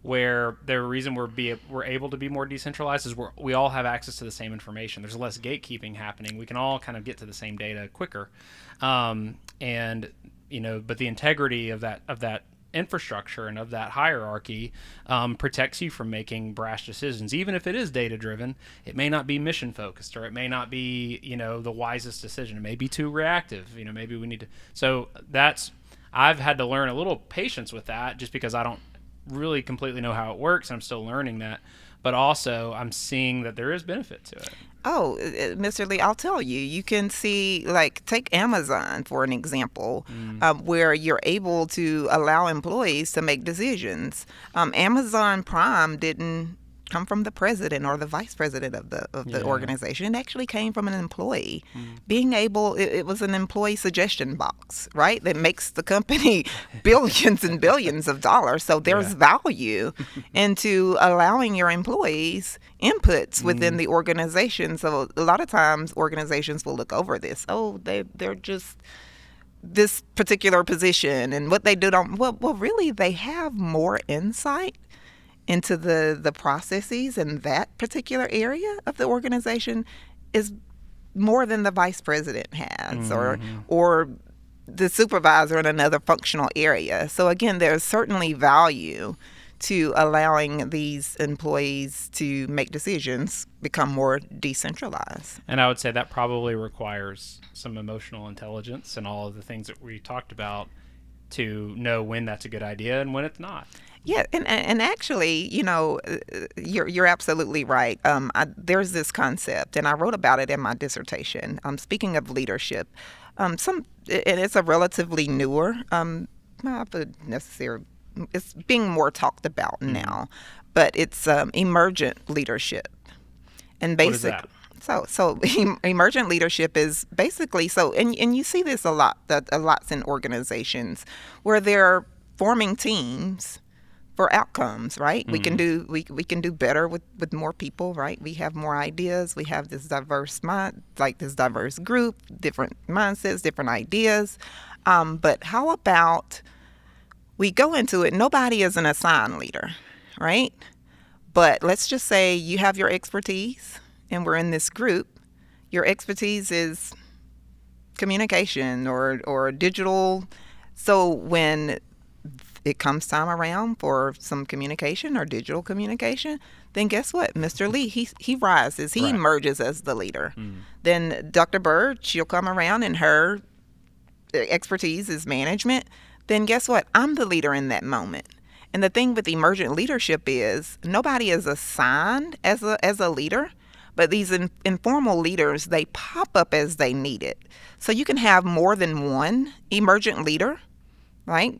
where the reason we're able to be more decentralized is we all have access to the same information. There's less gatekeeping happening. We can all kind of get to the same data quicker. But the integrity of that infrastructure and of that hierarchy protects you from making brash decisions. Even if it is data driven, it may not be mission focused, or it may not be, the wisest decision. It may be too reactive. Maybe we need to. So I've had to learn a little patience with that, just because I don't really completely know how it works. I'm still learning that. But also, I'm seeing that there is benefit to it. Oh, Mr. Lee, I'll tell you, you can see, take Amazon for an example, where you're able to allow employees to make decisions. Amazon Prime didn't come from the president or the vice president of the organization. It actually came from an employee. Being able, it was an employee suggestion box, right? That makes the company billions and billions of dollars. So there's value into allowing your employees inputs within the organization. So a lot of times organizations will look over this. Oh, they're just this particular position, and what they do well, really they have more insight into the processes in that particular area of the organization is more than the vice president has, or the supervisor in another functional area. So again, there's certainly value to allowing these employees to make decisions become more decentralized. And I would say that probably requires some emotional intelligence and all of the things that we talked about to know when that's a good idea and when it's not. Yeah, and actually, you're absolutely right. There's this concept, and I wrote about it in my dissertation. Speaking of leadership, and it's a relatively newer, it's being more talked about now, but it's emergent leadership, and basically. What is that? So emergent leadership is basically and you see this a lot in organizations where they're forming teams for outcomes, right? We can do better with more people, right? We have more ideas. We have this diverse diverse group, different mindsets, different ideas. But how about we go into it? Nobody is an assigned leader, right? But let's just say you have your expertise, and we're in this group. Your expertise is communication or digital. So when it comes time around for some communication or digital communication, then guess what? Mr. Lee, he rises. He emerges as the leader. Then Dr. Byrd, she'll come around, and her expertise is management. Then guess what? I'm the leader in that moment. And the thing with emergent leadership is nobody is assigned as a leader, but these informal leaders, they pop up as they need it. So you can have more than one emergent leader, right,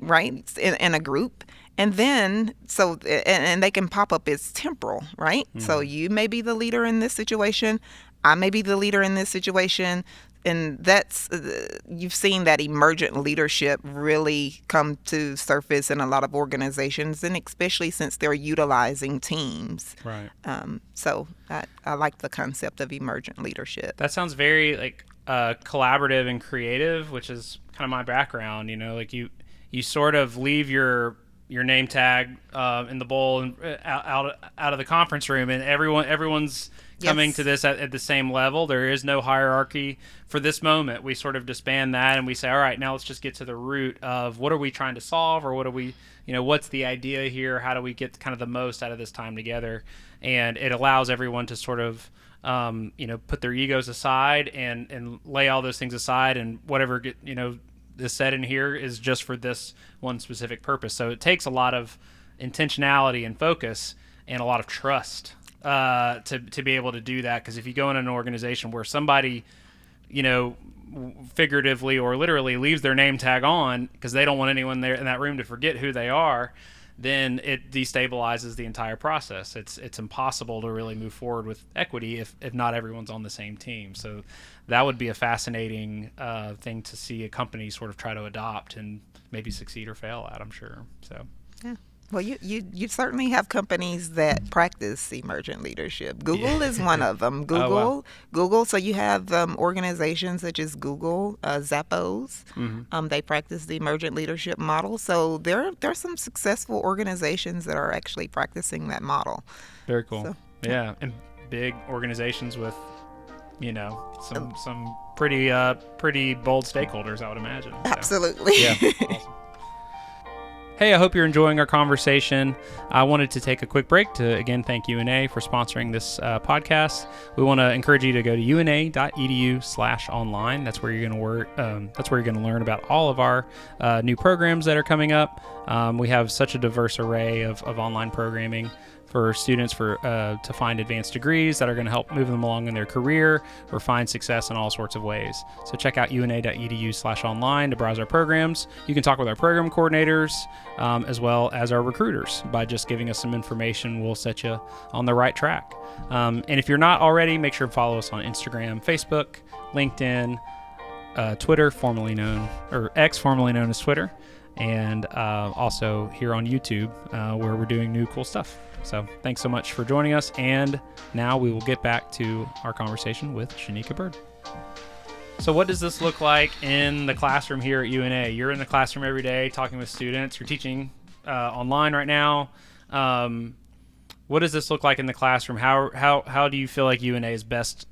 in a group. And then, and they can pop up as temporal, right? So you may be the leader in this situation. I may be the leader in this situation. And that's, you've seen that emergent leadership really come to surface in a lot of organizations, and especially since they're utilizing teams. Right. So I like the concept of emergent leadership. That sounds very collaborative and creative, which is kind of my background. You sort of leave your name tag in the bowl and out of the conference room, and everyone's coming to this at the same level. There is no hierarchy for this moment. We sort of disband that, and we say, all right, now let's just get to the root of what are we trying to solve, or what are we, what's the idea here? How do we get kind of the most out of this time together? And it allows everyone to sort of put their egos aside and lay all those things aside, and whatever is said in here is just for this one specific purpose. So it takes a lot of intentionality and focus and a lot of trust to be able to do that. Because if you go in an organization where somebody, figuratively or literally leaves their name tag on because they don't want anyone there in that room to forget who they are, then it destabilizes the entire process. It's impossible to really move forward with equity if not everyone's on the same team. So that would be a fascinating thing to see a company sort of try to adopt and maybe succeed or fail at, I'm sure. So yeah. Well, you certainly have companies that practice emergent leadership. Google is one of them. Google. So you have organizations such as Google, Zappos. They practice the emergent leadership model. So there are some successful organizations that are actually practicing that model. Very cool. So, yeah, and big organizations with some pretty bold stakeholders, I would imagine. Absolutely. So, yeah. Awesome. Hey, I hope you're enjoying our conversation. I wanted to take a quick break to, again, thank UNA for sponsoring this podcast. We want to encourage you to go to una.edu/online. That's where you're going to work. That's where you're going to learn about all of our new programs that are coming up. We have such a diverse array of online programming for students to find advanced degrees that are going to help move them along in their career or find success in all sorts of ways. So check out una.edu/online to browse our programs. You can talk with our program coordinators as well as our recruiters. By just giving us some information, we'll set you on the right track. And if you're not already, make sure to follow us on Instagram, Facebook, LinkedIn, Twitter, formerly known, or X, formerly known as Twitter, and also here on YouTube where we're doing new cool stuff. So thanks so much for joining us, and now we will get back to our conversation with Shinika Byrd. So what does this look like in the classroom here at UNA? You're in the classroom every day talking with students. You're teaching online right now. What does this look like in the classroom? How do you feel like UNA is best,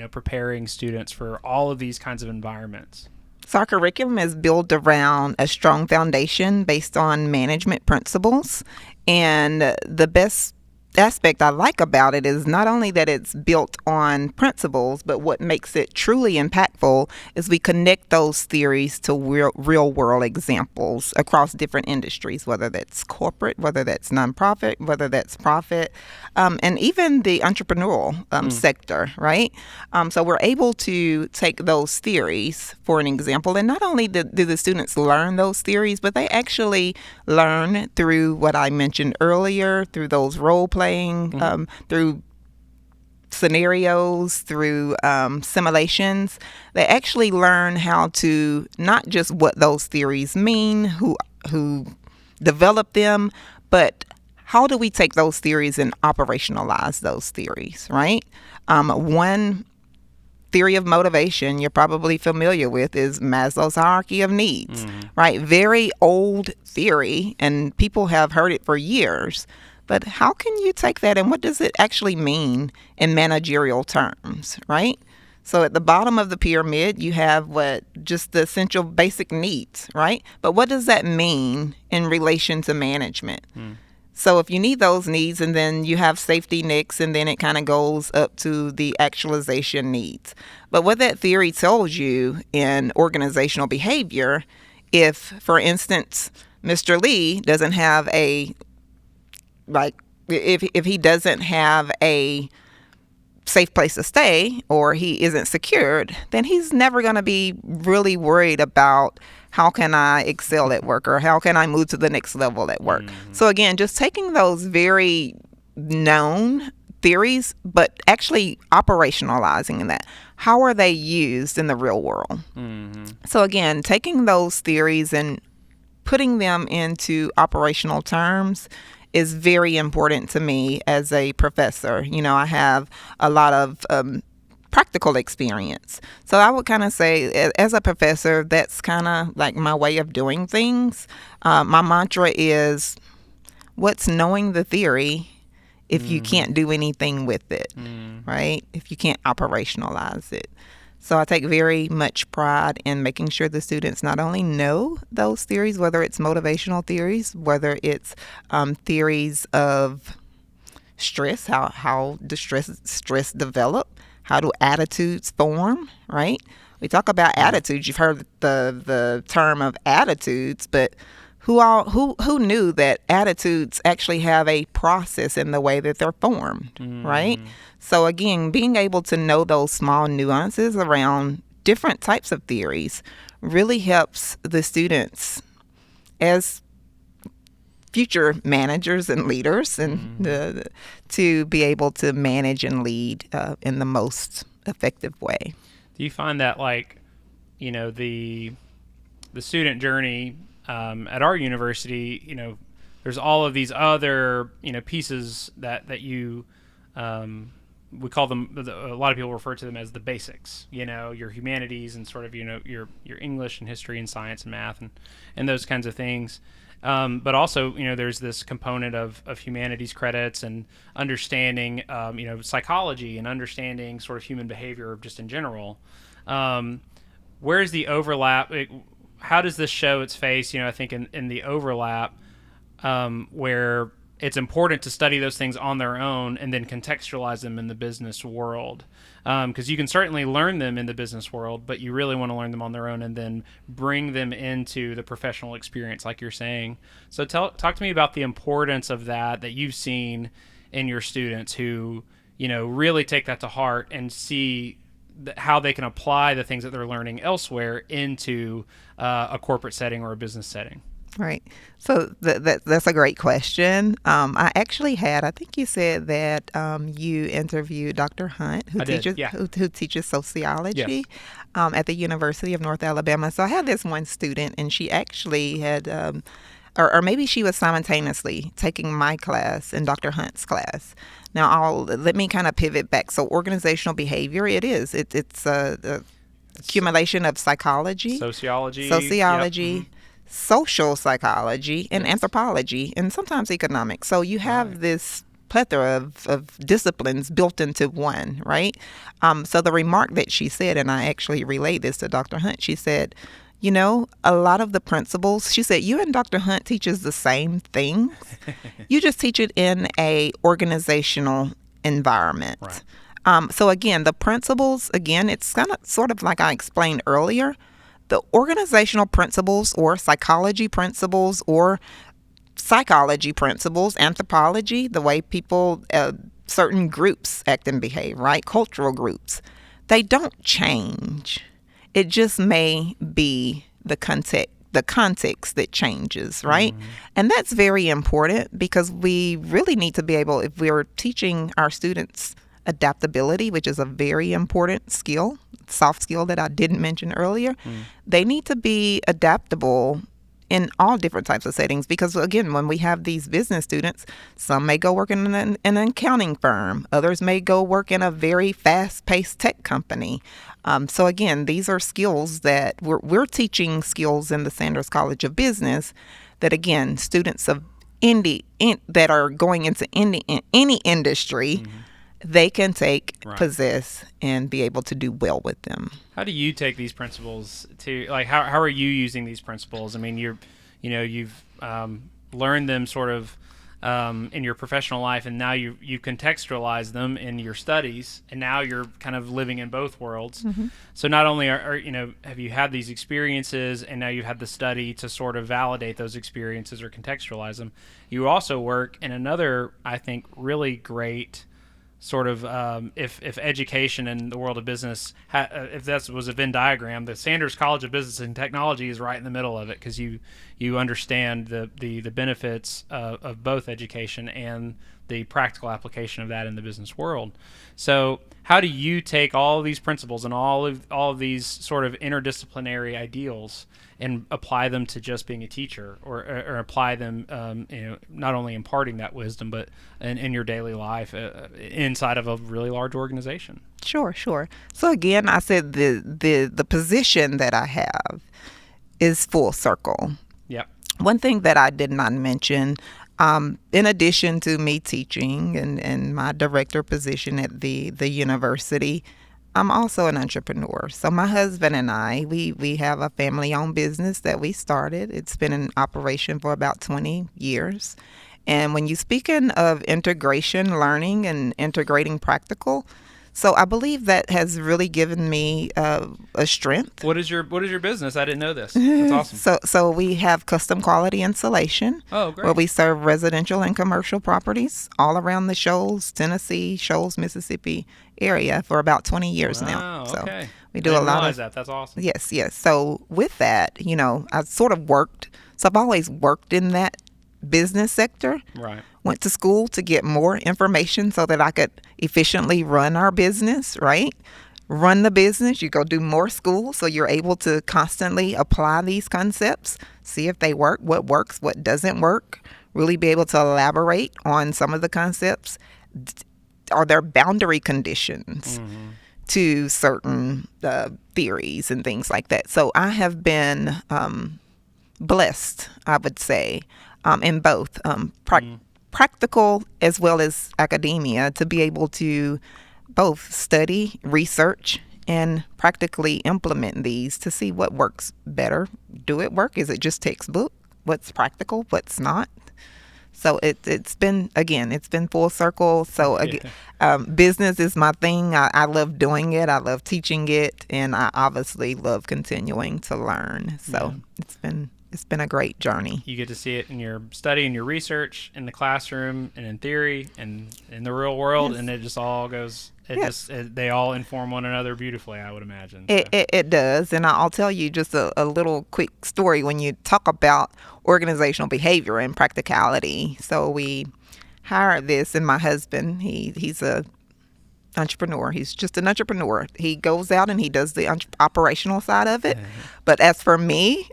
preparing students for all of these kinds of environments? So our curriculum is built around a strong foundation based on management principles. And the best aspect I like about it is not only that it's built on principles, but what makes it truly impactful is we connect those theories to real world examples across different industries, whether that's corporate, whether that's nonprofit, whether that's profit, and even the entrepreneurial sector, right? So we're able to take those theories for an example, and not only do the students learn those theories, but they actually learn through what I mentioned earlier, through those role playing, through scenarios, through simulations. They actually learn how to, not just what those theories mean, who developed them, but how do we take those theories and operationalize those theories, right? One theory of motivation you're probably familiar with is Maslow's hierarchy of needs, right? Very old theory, and people have heard it for years. But how can you take that and what does it actually mean in managerial terms, right? So at the bottom of the pyramid, you have just the essential basic needs, right? But what does that mean in relation to management? So if you need those needs, and then you have safety nets, and then it kind of goes up to the actualization needs. But what that theory tells you in organizational behavior, if, for instance, Mr. Lee doesn't have if he doesn't have a safe place to stay, or he isn't secured, then he's never going to be really worried about how can I excel at work, or how can I move to the next level at work. So again, just taking those very known theories, but actually operationalizing that. How are they used in the real world? So again, taking those theories and putting them into operational terms is very important to me as a professor. I have a lot of practical experience. So I would kind of say, as a professor, that's kind of like my way of doing things. My mantra is, what's knowing the theory if you can't do anything with it, right? If you can't operationalize it. So I take very much pride in making sure the students not only know those theories, whether it's motivational theories, whether it's theories of stress, how does stress develop, how do attitudes form, right? We talk about attitudes. You've heard the term of attitudes, but who knew that attitudes actually have a process in the way that they're formed, right? So again, being able to know those small nuances around different types of theories really helps the students as future managers and leaders, and to be able to manage and lead in the most effective way. Do you find that, the student journey at our university, there's all of these other, pieces that you, we call them, a lot of people refer to them as the basics, your humanities and sort of, your English and history and science and math and those kinds of things. But also, there's this component of humanities credits and understanding, psychology and understanding sort of human behavior just in general. Where's the overlap? How does this show its face? I think in the overlap, where it's important to study those things on their own and then contextualize them in the business world. Because you can certainly learn them in the business world, but you really want to learn them on their own and then bring them into the professional experience, like you're saying. So talk to me about the importance of that you've seen in your students who, really take that to heart and see how they can apply the things that they're learning elsewhere into a corporate setting or a business setting. Right. So that's a great question. I actually I think you said that you interviewed Dr. Hunt, who teaches sociology Yes. At the University of North Alabama. So I had this one student, and she actually had, or maybe she was simultaneously taking my class and Dr. Hunt's class. Now, let me kind of pivot back. So organizational behavior, it's a accumulation of psychology, Sociology. Yep. social psychology, and anthropology, and sometimes economics. So you have this plethora of disciplines built into one, right? So the remark that she said, and I actually relayed this to Dr. Hunt, she said, a lot of the principles, she said, you and Dr. Hunt teaches the same things. You just teach it in a organizational environment. Right. So again, the principles, it's kind of sort of like I explained earlier, the organizational principles or psychology principles or psychology principles, anthropology, the way people, certain groups act and behave, right? Cultural groups, they don't change. It just may be the context that changes, right? Mm-hmm. And that's very important because we really need to be able, if we're teaching our students adaptability, which is a very important skill, soft skill that I didn't mention earlier, they need to be adaptable in all different types of settings. Because again, when we have these business students, some may go work in an accounting firm, others may go work in a very fast-paced tech company. So again, these are skills that we're teaching skills in the Sanders College of Business that, again, students of that are going into any industry, they can take, possess, and be able to do well with them. How do you take these principles to, like, how are you using these principles? I mean, you've learned them sort of in your professional life, and now you contextualize them in your studies, and now you're kind of living in both worlds. Mm-hmm. So not only have you had these experiences, and now you've had the study to sort of validate those experiences or contextualize them, you also work in another, I think, really great sort of if education in the world of business, if that was a Venn diagram, the Sanders College of Business and Technology is right in the middle of it, because you understand the benefits of both education and the practical application of that in the business world. So how do you take all of these principles and all of these sort of interdisciplinary ideals and apply them to just being a teacher, or apply them, not only imparting that wisdom, but in your daily life inside of a really large organization? Sure. So again, I said the position that I have is full circle. Yeah. One thing that I did not mention, in addition to me teaching and my director position at the university, I'm also an entrepreneur. So my husband and I, we have a family-owned business that we started. It's been in operation for about 20 years. And when you're speaking of integration learning and integrating practical, so I believe that has really given me a strength. What is your business? I didn't know this. That's awesome. So we have custom quality insulation. Oh, great. Where we serve residential and commercial properties all around the Shoals, Tennessee, Shoals, Mississippi area for about 20 years now. So okay. We do a lot of that. That's awesome. Yes. So with that, I sort of worked. So I've always worked in that business sector. Right. Went to school to get more information so that I could efficiently run our business, right? Run the business. You go do more school so you're able to constantly apply these concepts, see if they work, what works, what doesn't work, really be able to elaborate on some of the concepts. Are there boundary conditions to certain theories and things like that? So I have been blessed, I would say, in both practical as well as academia, to be able to both study, research, and practically implement these to see what works better. Do it work? Is it just textbook? What's practical? What's not? So it's been, again, it's been full circle. So again, Yeah. business is my thing. I love doing it. I love teaching it, and I obviously love continuing to learn. So Yeah. it's been a great journey. You get to see it in your study and your research, in the classroom, and in theory, and in the real world, Yes. and it just all goes. They all inform one another beautifully, I would imagine. So. It does. And I'll tell you just a little quick story when you talk about organizational behavior and practicality. So we hired this, and my husband, he's a entrepreneur. He's just an entrepreneur. He goes out and he does the operational side of it. But as for me,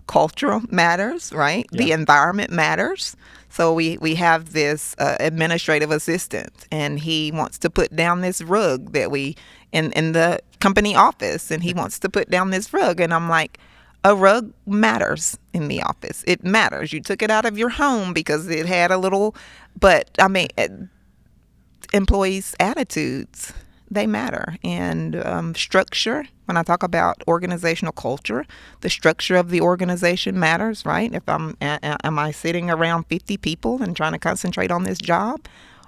culture matters, right? Yeah. The environment matters. So we have this administrative assistant, and he wants to put down this rug that we in the company office, and he wants to put down this rug, and I'm like, a rug matters in the office. It matters. You took it out of your home because it had a little, but I mean, employees' attitudes, they matter. And structure, when I talk about organizational culture, the structure of the organization matters, right? If am I sitting around 50 people and trying to concentrate on this job?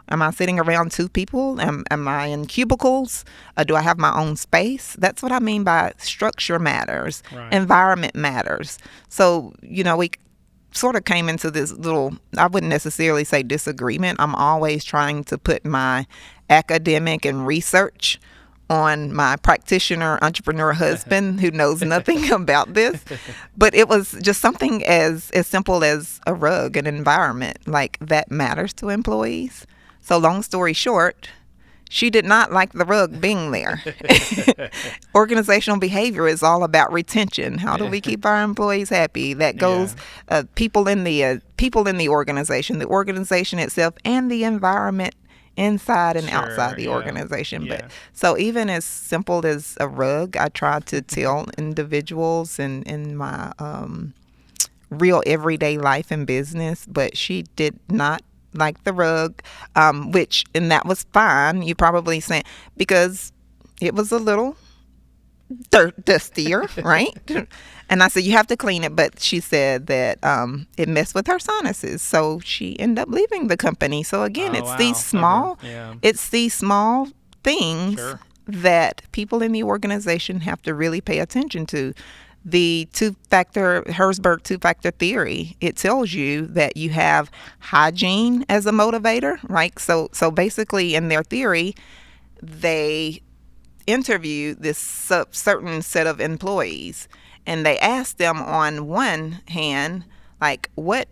Am I sitting around 2 people? Am I in cubicles? Do I have my own space? That's what I mean by structure matters. Right. Environment matters. So, we sort of came into this little, I wouldn't necessarily say disagreement. I'm always trying to put my academic and research on my practitioner entrepreneur husband who knows nothing about this. But it was just something as simple as a rug, an environment, like that matters to employees. So long story short, she did not like the rug being there. Organizational behavior is all about retention. How do we keep our employees happy? That goes people in the organization itself, and the environment inside and outside the organization. Yeah. But so even as simple as a rug, I try to tell individuals in my real everyday life and business, but she did not like the rug, and that was fine. You probably saying because it was a little dustier, right? And I said, you have to clean it. But she said that it messed with her sinuses. So she ended up leaving the company. So again, these small things that people in the organization have to really pay attention to. The Herzberg two-factor theory, it tells you that you have hygiene as a motivator, right? So basically in their theory, they interview this certain set of employees, and they ask them on one hand, like, what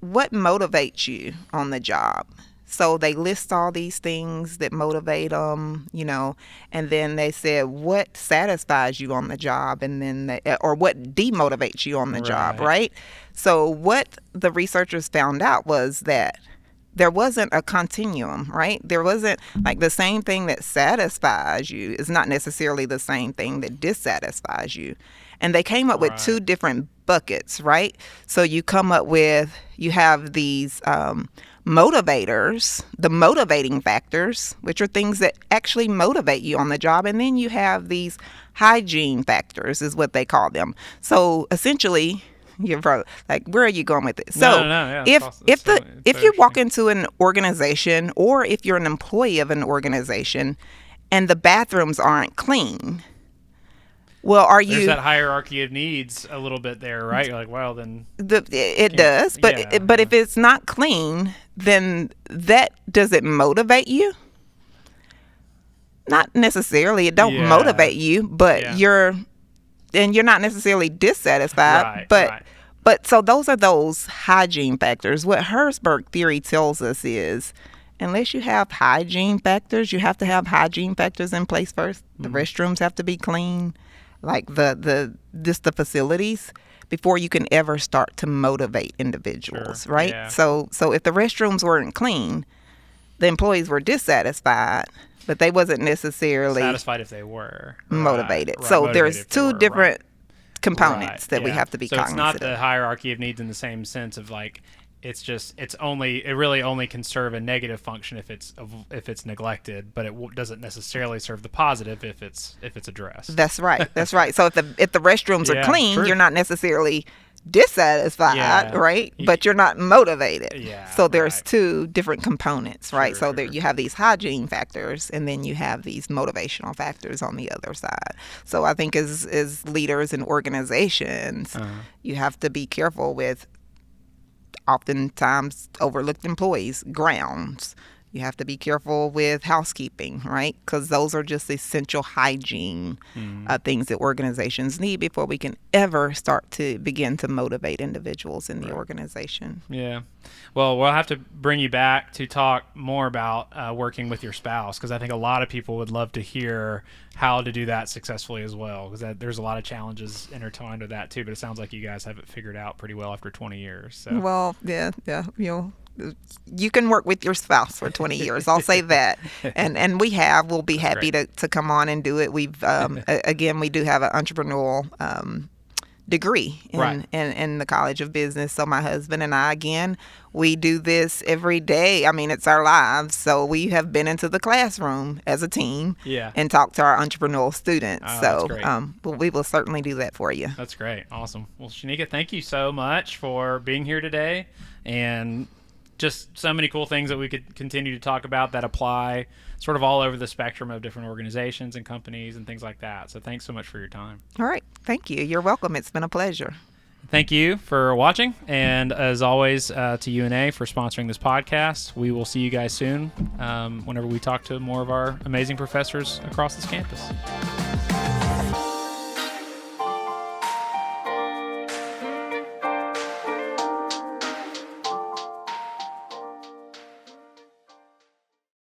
motivates you on the job? So they list all these things that motivate them, and then they said, what satisfies you on the job? And then or what demotivates you on the job, right? So what the researchers found out was that there wasn't a continuum, right? There wasn't like the same thing that satisfies you is not necessarily the same thing that dissatisfies you. And they came up with 2 different buckets, right? So you have these motivators, the motivating factors, which are things that actually motivate you on the job. And then you have these hygiene factors is what they call them. So essentially, you're like, where are you going with it? So if you walk into an organization, or if you're an employee of an organization and the bathrooms aren't clean, well, there's that hierarchy of needs a little bit there, right? You're like, well, then it does, but if it's not clean, then does it motivate you? Not necessarily. It don't motivate you, but you're not necessarily dissatisfied. But so those are those hygiene factors. What Herzberg theory tells us is, unless you have hygiene factors, you have to have hygiene factors in place first. The restrooms have to be clean, like the facilities, before you can ever start to motivate individuals, right? Yeah. So if the restrooms weren't clean, the employees were dissatisfied, but they wasn't necessarily satisfied if they were motivated. So there's 2 different components that we have to be cognizant of. So it's not the hierarchy of needs in the same sense of like, it really only can serve a negative function if it's neglected, but it doesn't necessarily serve the positive if it's addressed. That's right. So if the restrooms are clean, you're not necessarily dissatisfied, Yeah. right? But you're not motivated. Yeah, So there's right. two different components, right? Sure, So there sure. you have these hygiene factors, and then you have these motivational factors on the other side. So I think as leaders and organizations, you have to be careful with oftentimes overlooked employees, grounds. You have to be careful with housekeeping, right? Because those are just essential hygiene things that organizations need before we can ever start to begin to motivate individuals in the organization. Yeah. Well, we'll have to bring you back to talk more about working with your spouse, because I think a lot of people would love to hear how to do that successfully as well, because there's a lot of challenges intertwined with that too. But it sounds like you guys have it figured out pretty well after 20 years. So. Well, yeah, you can work with your spouse for 20 years. I'll say that. And we'll be happy to come on and do it. We've, again, we do have an entrepreneurial degree in the College of Business. So my husband and I, again, we do this every day. I mean, it's our lives. So we have been into the classroom as a team and talked to our entrepreneurial students. So we will certainly do that for you. That's great. Awesome. Well, Shinika, thank you so much for being here today, and just so many cool things that we could continue to talk about that apply sort of all over the spectrum of different organizations and companies and things like that. So thanks so much for your time. All right. Thank you. You're welcome. It's been a pleasure. Thank you for watching. And as always, to UNA for sponsoring this podcast. We will see you guys soon whenever we talk to more of our amazing professors across this campus.